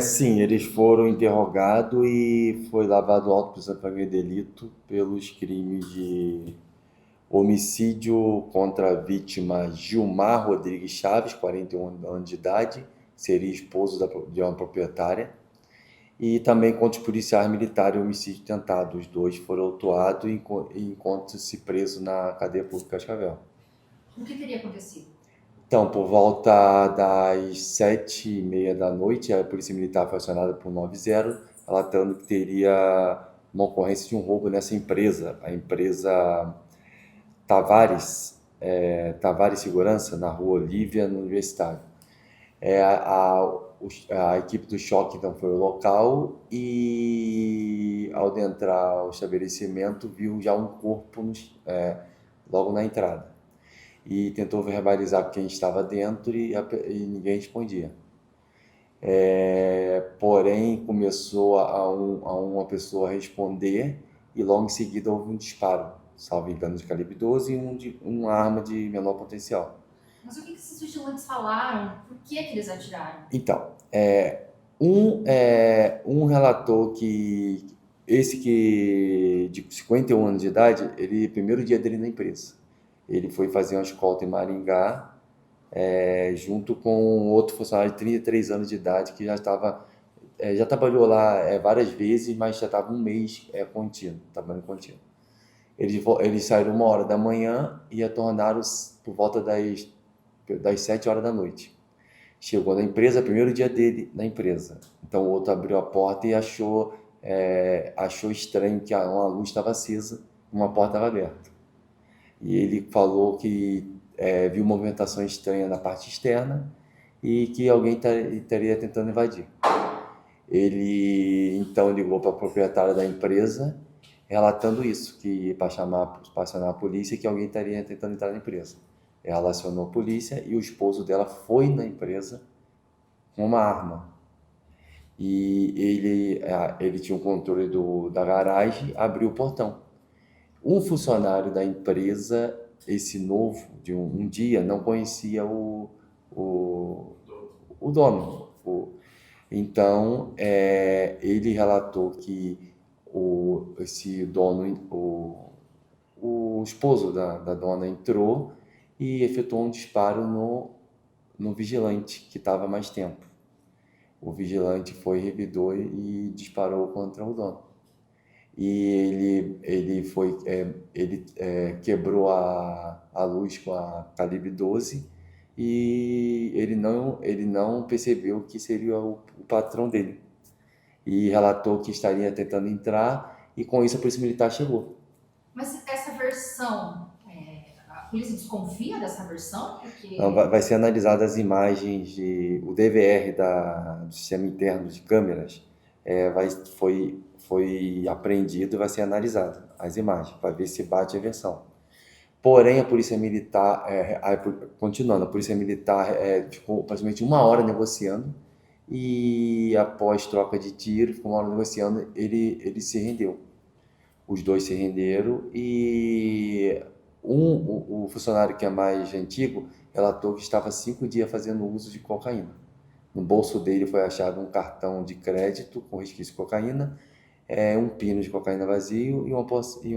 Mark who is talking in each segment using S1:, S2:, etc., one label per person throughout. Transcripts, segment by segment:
S1: Sim, eles foram interrogados e foi lavado auto prisão para delito pelos crimes de homicídio contra a vítima Gilmar Rodrigues Chaves, 41 anos de idade, seria esposo de uma proprietária, e também contra os policiais militares e homicídio tentado. Os dois foram autuados e encontram-se presos na cadeia pública de Cascavel.
S2: O que teria acontecido?
S1: Então, por volta das 7h30 da noite, a Polícia Militar foi acionada por 90, relatando que teria uma ocorrência de um roubo nessa empresa, a empresa Tavares Segurança, na rua Olívia, no Universitário. A equipe do choque então foi ao local e, ao adentrar ao estabelecimento, viu já um corpo logo na entrada e tentou verbalizar quem estava dentro e ninguém respondia. Porém, começou a uma pessoa a responder e logo em seguida houve um disparo, salvo engano, de calibre 12 e uma arma de menor potencial.
S2: Mas o que esses vigilantes falaram? Por que eles atiraram?
S1: Então, um relatou que esse que de 51 anos de idade, ele primeiro dia dele na empresa. Ele foi fazer uma escolta em Maringá, junto com outro funcionário de 33 anos de idade que já trabalhou lá várias vezes, mas já estava um mês contínuo, trabalhando contínuo. Eles saíram 1h da manhã e retornaram por volta das 7h da noite. Chegou na empresa, primeiro dia dele na empresa. Então o outro abriu a porta e achou estranho que uma luz estava acesa, uma porta estava aberta. E ele falou que viu movimentação estranha na parte externa e que alguém estaria tentando invadir. Ele então ligou para a proprietária da empresa, relatando isso, que para acionar a polícia, que alguém estaria tentando entrar na empresa. Ela acionou a polícia e o esposo dela foi na empresa com uma arma. E ele tinha o controle da garagem, abriu o portão. Um funcionário da empresa, esse novo, de um dia, não conhecia o, o dono. Então, ele relatou que esse dono, o esposo da dona entrou e efetuou um disparo no vigilante, que estava mais tempo. O vigilante foi, revidou e disparou contra o dono. E ele quebrou a luz com a calibre 12 e ele não percebeu que seria o patrão dele. E relatou que estaria tentando entrar e com isso a polícia militar chegou.
S2: Mas essa versão, a polícia desconfia dessa versão?
S1: Então,
S2: Porque
S1: vai ser analisada as imagens o DVR do sistema interno de câmeras, foi apreendido e vai ser analisado as imagens para ver se bate a versão. Porém, a polícia militar, continuando, a polícia militar ficou praticamente 1h negociando e após troca de tiro, ficou 1h negociando, ele se rendeu. Os dois se renderam e o funcionário que é mais antigo relatou que estava 5 dias fazendo uso de cocaína. No bolso dele foi achado um cartão de crédito com resquício de cocaína, um pino de cocaína vazio e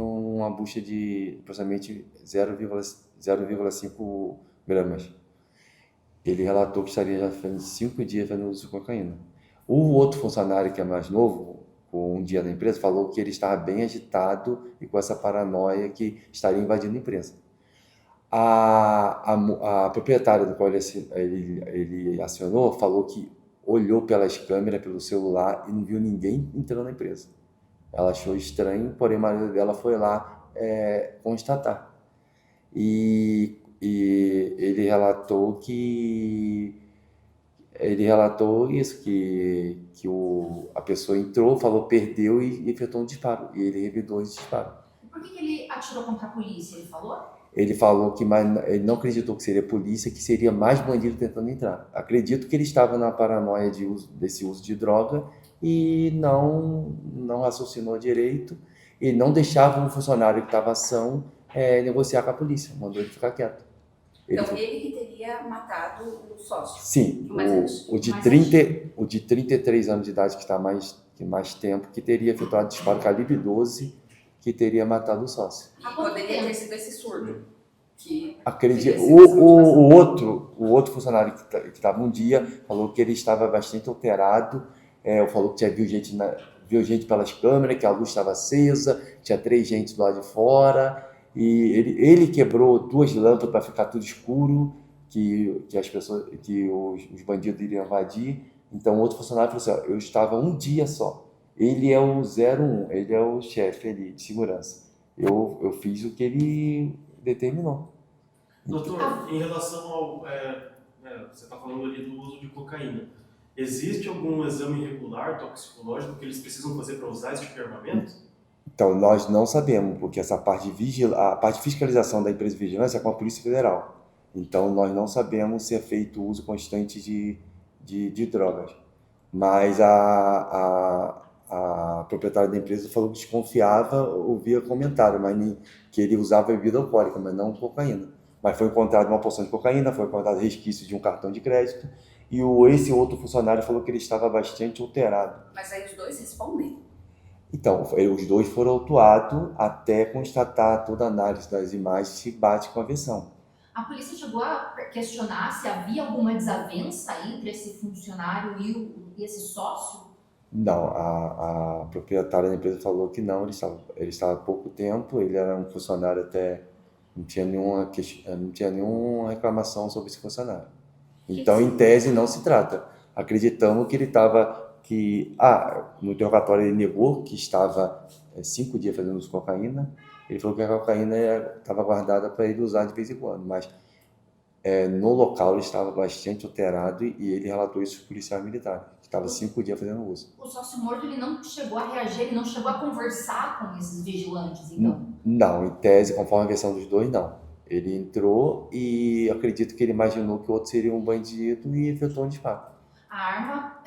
S1: uma bucha de aproximadamente 0,5 gramas. Ele relatou que estaria já fazendo 5 dias fazendo uso de cocaína. O outro funcionário que é mais novo, com um dia na empresa, falou que ele estava bem agitado e com essa paranoia que estaria invadindo a empresa. A proprietária do qual ele acionou falou que olhou pelas câmeras, pelo celular e não viu ninguém entrando na empresa. Ela achou estranho, porém o marido dela foi lá constatar. E ele relatou isso, que a pessoa entrou, falou, perdeu e efetuou um disparo. E ele revidou esse disparo.
S2: por que ele atirou contra a polícia? Ele falou?
S1: Ele falou que ele não acreditou que seria polícia, que seria mais bandido tentando entrar. Acredito que ele estava na paranoia desse uso de droga e não raciocinou direito e não deixava um funcionário que estava ação negociar com a polícia, mandou ele ficar quieto.
S3: Então, ele que teria matado o sócio.
S1: Sim,
S3: mais
S1: o de
S2: mais
S1: 30,
S2: antigo.
S1: o de 33 anos de idade, que está mais tempo, que teria efetuado disparo calibre 12, que teria matado o sócio.
S2: Há quanto
S3: Poderia
S2: tempo?
S3: ter sido esse surdo. Que
S1: Acredito.
S3: teria sido essa motivação.
S1: O outro funcionário que estava um dia falou que ele estava bastante alterado, falou que viu gente pelas câmeras, que a luz estava acesa, tinha 3 gente do lado de fora, e ele quebrou 2 lâmpadas para ficar tudo escuro, que os bandidos iriam invadir. Então, outro funcionário falou assim: ó, eu estava um dia só. Ele é o 01, ele é o chefe ali de segurança. Eu fiz o que ele determinou.
S4: Doutor, em relação ao... você está falando ali do uso de cocaína. Existe algum exame regular, toxicológico, que eles precisam fazer para usar esse tipo de armamento?
S1: Então, nós não sabemos, porque essa parte a parte de fiscalização da empresa de vigilância é com a Polícia Federal. Então, nós não sabemos se é feito uso constante de drogas. Mas a proprietária da empresa falou que desconfiava, ouvia comentário, que ele usava bebida alcoólica, mas não cocaína. Mas foi encontrada uma porção de cocaína, foi encontrado resquício de um cartão de crédito, e esse outro funcionário falou que ele estava bastante alterado.
S3: Mas aí os dois respondem.
S1: Então, os dois foram autuados até constatar toda a análise das imagens se bate com a versão.
S2: A polícia chegou a questionar se havia alguma desavença entre esse funcionário e esse sócio?
S1: Não, a proprietária da empresa falou que não, ele estava há pouco tempo, ele era um funcionário até, não tinha nenhuma reclamação sobre esse funcionário. Então, em tese, não se trata. Acreditamos que ele no interrogatório ele negou que estava 5 dias fazendo uso de cocaína. Ele falou que a cocaína estava guardada para ele usar de vez em quando, mas no local ele estava bastante alterado e ele relatou isso para o policial militar, que estava 5 dias fazendo uso.
S2: O sócio morto ele não chegou a reagir, ele não chegou a conversar com esses vigilantes, então?
S1: Não, em tese, conforme a versão dos dois, não. Ele entrou e acredito que ele imaginou que o outro seria um bandido e efetuou um disparo.
S2: A arma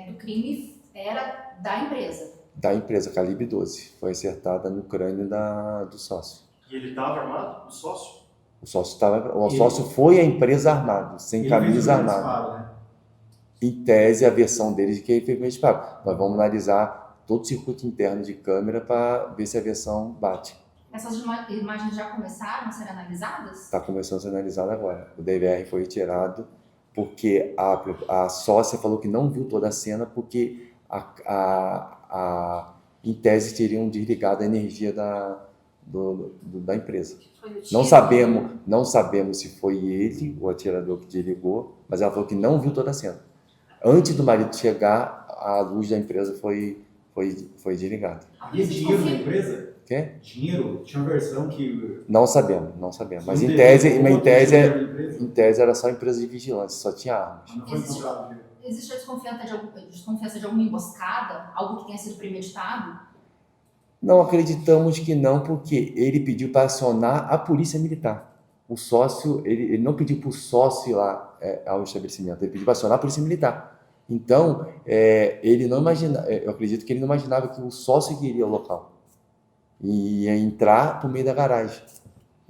S2: do crime era da empresa?
S1: Da empresa, calibre 12. Foi acertada no crânio do sócio.
S4: E ele estava armado, o sócio?
S1: O sócio foi à empresa armado, sem camisa armada.
S5: Disparo, né?
S1: Em tese, a versão deles de que ele fez o disparo. Nós vamos analisar todo o circuito interno de câmera para ver se a versão bate.
S2: Essas imagens já começaram a ser analisadas?
S1: Está começando a ser analisado agora. O DVR foi retirado porque a sócia falou que não viu toda a cena porque em tese teriam desligado a energia da empresa. Não sabemos se foi ele, o atirador, que desligou, mas ela falou que não viu toda a cena. Antes do marido chegar, a luz da empresa foi desligada.
S5: E dinheiro na empresa?
S1: Quê?
S5: Dinheiro? Tinha uma versão que...
S1: Não sabemos. Mas em tese era só empresa de vigilância, só tinha armas.
S5: Não foi encontrado.
S2: Existe a desconfiança de alguma emboscada? Algo que tenha sido premeditado?
S1: Não acreditamos que não, porque ele pediu para acionar a polícia militar. O sócio, ele não pediu para o sócio ir lá ao estabelecimento, ele pediu para acionar a polícia militar. Então, ele não eu acredito que ele não imaginava que o sócio iria ao local e ia entrar por meio da garagem.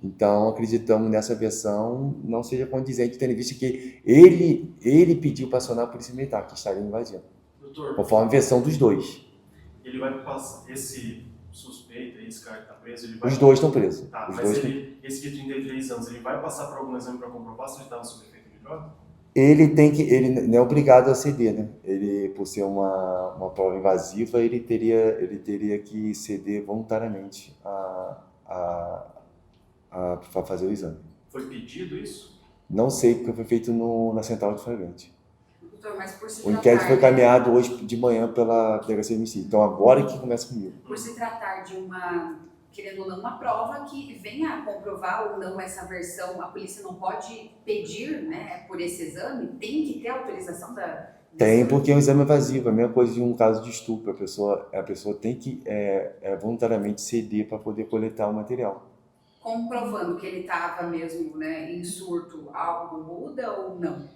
S1: Então, acreditamos nessa versão não seja condizente, tendo visto que ele pediu para acionar a polícia militar, que estaria invadindo.
S4: Doutor,
S1: Conforme a versão dos dois.
S4: ele vai passar, esse suspeito, esse cara que está preso, ele vai...
S1: Os dois estão presos.
S4: Tá,
S1: Os
S4: mas
S1: dois
S4: esse de 33 anos, ele vai passar por algum exame para comprovar se ele estava sob efeito de droga?
S1: Ele não é obrigado a ceder, né? Ele, por ser uma prova invasiva, ele teria que ceder voluntariamente para fazer o exame.
S4: Foi pedido isso?
S1: Não sei, porque foi feito na central de flagrante.
S3: Doutor, mas por se
S1: O inquérito foi
S3: tratar,
S1: caminhado hoje de manhã pela delegacia de homicídio. Então agora que começa comigo.
S3: por se tratar de querendo ou não, uma prova que venha a comprovar ou não essa versão, a polícia não pode pedir, né, por esse exame? Tem que ter autorização da...
S1: Tem, porque é um exame evasivo, a mesma coisa de um caso de estupro. A pessoa tem que voluntariamente ceder para poder coletar o material.
S3: Comprovando que ele estava mesmo, né, em surto, algo muda ou não?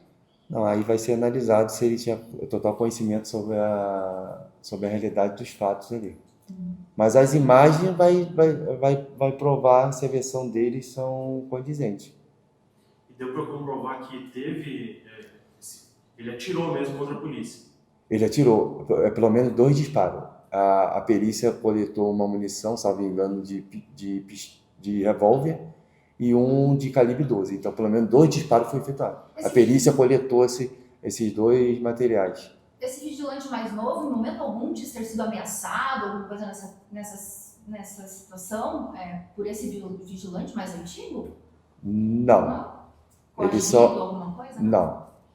S1: Não, aí vai ser analisado se ele tinha total conhecimento sobre a realidade dos fatos ali. Mas as imagens vai provar se a versão deles são condizentes.
S4: E deu para comprovar que ele atirou mesmo contra a polícia?
S1: Ele atirou pelo menos 2 disparos. A perícia coletou uma munição, salvo engano, de revólver e um de calibre 12. Então, pelo menos 2 disparos foram efetuados. A perícia coletou esses 2 materiais.
S2: Esse vigilante mais novo, em momento algum, diz ter sido ameaçado, alguma coisa nessa situação, por esse vigilante mais antigo?
S1: Não.
S2: Não?
S1: Ele
S2: Coagido,
S1: só...
S2: alguma coisa?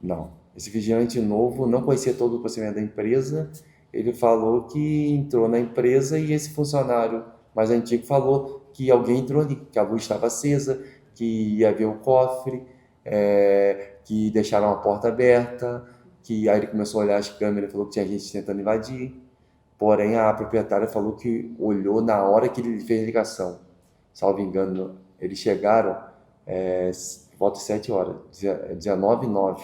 S1: Não. Esse vigilante novo não conhecia todo o procedimento da empresa. Ele falou que entrou na empresa e esse funcionário mais antigo falou que alguém entrou ali, que a luz estava acesa, que ia ver o cofre, que deixaram a porta aberta, que aí ele começou a olhar as câmeras e falou que tinha gente tentando invadir. Porém, a proprietária falou que olhou na hora que ele fez a ligação. Salvo engano, eles chegaram volta de 7 horas, 19h09.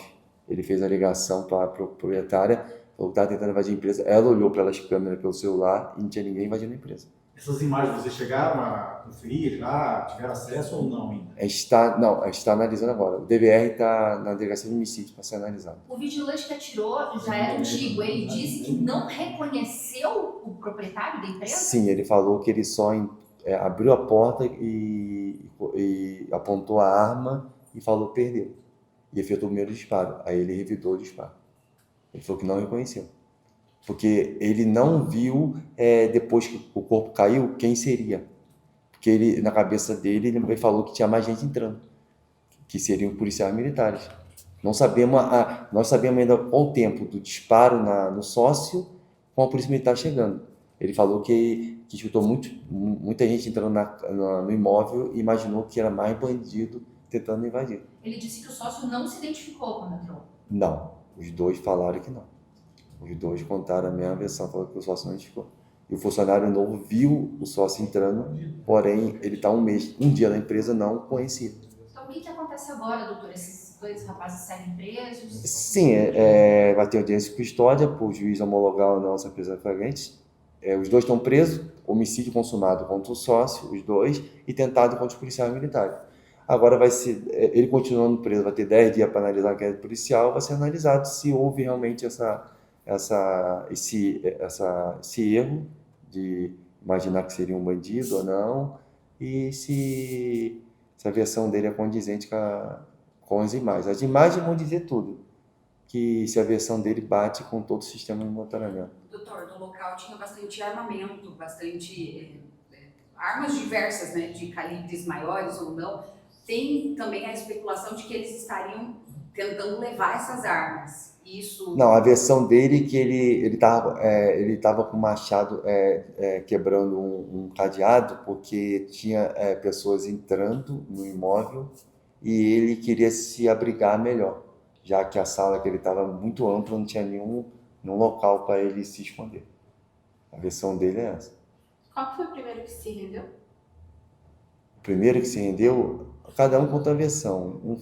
S1: Ele fez a ligação para a proprietária, falou que estava tentando invadir a empresa. Ela olhou pelas câmeras, pelo celular e não tinha ninguém invadindo a empresa.
S5: Essas imagens vocês chegaram a conferir lá, tiveram acesso ou não ainda?
S1: A gente está analisando agora. O DVR está na delegacia de homicídio para ser analisado.
S2: O vigilante que atirou já era antigo. Ele disse que não reconheceu o proprietário da empresa?
S1: Sim, ele falou que ele só abriu a porta e apontou a arma e falou que perdeu. E efetuou o primeiro disparo. Aí ele revidou o disparo. Ele falou que não reconheceu. Porque ele não viu, depois que o corpo caiu, quem seria. Porque ele, na cabeça dele, ele falou que tinha mais gente entrando, que seriam policiais militares. Nós sabemos ainda qual o tempo do disparo no sócio com a polícia militar chegando. Ele falou que escutou muita gente entrando no imóvel e imaginou que era mais bandido tentando invadir.
S2: Ele disse que o sócio não se identificou quando entrou.
S1: Não, os 2 falaram que não. Os 2 contaram a mesma versão, falaram que o sócio não identificou. E o funcionário novo viu o sócio entrando, porém ele está um dia na empresa, não conhecia.
S2: Então o que acontece agora, doutor? Esses 2 rapazes seguem presos?
S1: Sim, vai ter audiência de custódia para o juiz homologar ou não essa prisão flagrante. Os 2 estão presos, homicídio consumado contra o sócio, os 2, e tentado contra os policiais militares. Agora ele continuando preso, vai ter 10 dias para analisar a inquérito policial, vai ser analisado se houve realmente esse erro de imaginar que seria um bandido ou não, e se a versão dele é condizente com as imagens. As imagens vão dizer tudo, que se a versão dele bate com todo o sistema de monitoramento.
S3: Doutor, no local tinha bastante armamento, bastante armas diversas, né, de calibres maiores ou não. Tem também a especulação de que eles estariam tentando levar essas armas. Isso...
S1: Não, a versão dele é que ele tava com o machado quebrando um cadeado porque tinha pessoas entrando no imóvel e ele queria se abrigar melhor, já que a sala que ele estava muito ampla, não tinha nenhum local para ele se esconder. A versão dele é essa.
S6: Qual foi o primeiro que se rendeu?
S1: O primeiro que se rendeu, cada um conta a versão. Um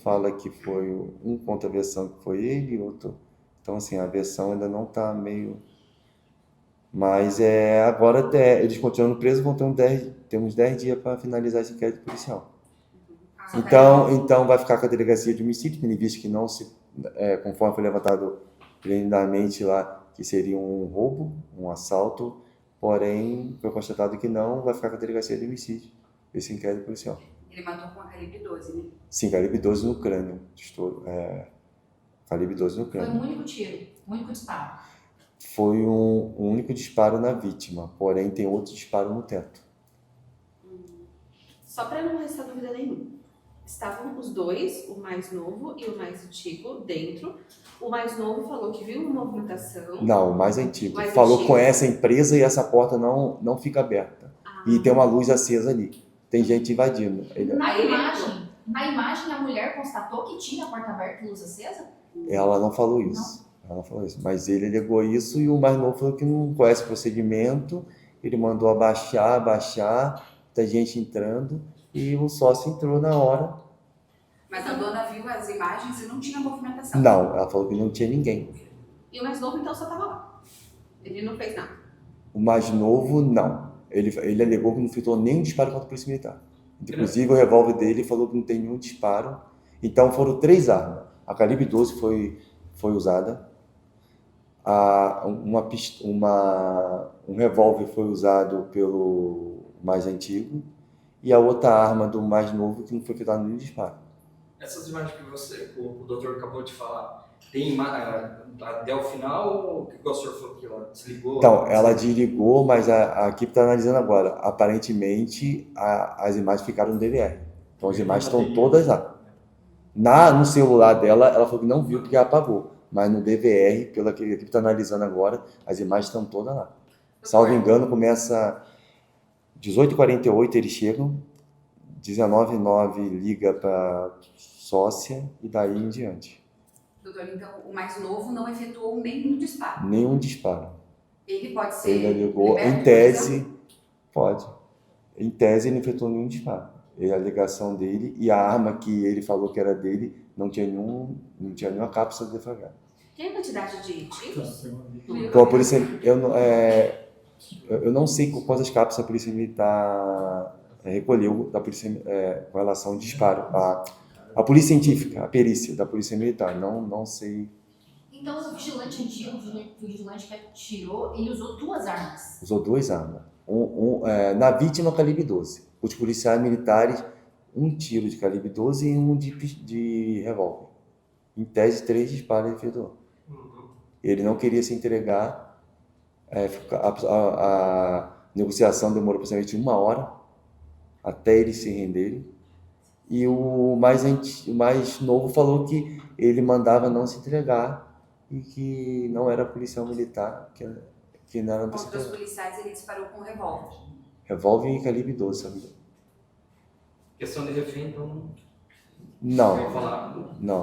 S1: conta a versão que foi ele, outro... Então, assim, a versão ainda não está meio... Mas agora eles continuando presos, temos 10 dias para finalizar esse inquérito policial. Então vai ficar com a delegacia de homicídio, tendo visto que não se... conforme foi levantado preliminarmente lá, que seria um roubo, um assalto, porém foi constatado que não, vai ficar com a delegacia de homicídio, esse inquérito policial.
S3: Ele matou com a calibre 12, né?
S1: Sim, calibre 12 no crânio. Calibre 12 no
S2: Foi
S1: crânio.
S2: um único tiro, um único disparo.
S1: Foi um único disparo na vítima, porém tem outro disparo no teto.
S6: Só para não restar dúvida nenhuma. Estavam os 2, o mais novo e o mais antigo, dentro. O mais novo falou que viu uma movimentação.
S1: Não, o mais antigo.
S6: Mais
S1: Falou
S6: antigo.
S1: com essa empresa e essa porta não fica aberta. E tem uma luz acesa ali. Tem gente invadindo.
S2: Na
S6: Aí ele
S2: imagem, a mulher constatou que tinha a porta aberta e luz acesa?
S1: Ela não falou isso. Mas ele alegou isso e o mais novo falou que não conhece o procedimento. Ele mandou abaixar, tem gente entrando e o sócio entrou na hora.
S3: Mas a dona viu as imagens e não tinha movimentação.
S1: Não, ela falou que não tinha ninguém.
S6: E o mais novo, então, só estava lá. Ele não fez nada.
S1: O mais novo, não. Ele alegou que não efetuou nenhum disparo contra a polícia militar. Inclusive, o revólver dele falou que não tem nenhum disparo. Então, foram 3 armas. A calibre 12 foi usada. Um revólver foi usado pelo mais antigo e a outra arma do mais novo que não foi feita nenhum disparo.
S7: Essas imagens que o doutor acabou de falar, tem até o final ou o que o senhor falou que ela desligou?
S1: Então, ela desligou, mas a equipe está analisando agora. Aparentemente, as imagens ficaram no DVR. Então, as imagens estão todas lá. No celular dela, ela falou que não viu porque ela apagou. Mas no DVR, pela que a equipe está analisando agora, as imagens estão todas lá. Salvo engano, começa 18h48, eles chegam, 19h09 liga para sócia e daí em diante.
S3: Doutor, então o mais novo não efetuou nenhum disparo.
S1: Nenhum disparo.
S3: Ele pode ser
S1: Ele alegou,
S3: liberto,
S1: em tese, pode. Em tese, ele não efetuou nenhum disparo. A alegação dele e a arma que ele falou que era dele não tinha nenhuma cápsula deflagrada.
S6: Tem a quantidade de tiros?
S1: Então, a polícia, eu não sei quantas cápsulas a polícia militar recolheu da polícia com relação ao disparo. A polícia científica, a perícia da polícia militar, não sei.
S2: Então o vigilante antigo, o vigilante que atirou, ele usou 2 armas.
S1: Usou 2 armas. Na vítima, calibre 12. Os policiais militares, 1 tiro de calibre 12 e 1 de revólver. Em tese, 3 disparos ele efetuou. Ele não queria se entregar. A negociação demorou aproximadamente 1 hora até eles se renderem. E o mais novo falou que ele mandava não se entregar e que não era policial militar, que não era para se
S3: Contra os
S1: entregar.
S3: policiais ele disparou com revólver.
S1: Revólver e calibre 12, sabe?
S7: Questão de refém, então
S1: Não,
S7: não vai falar.
S1: não.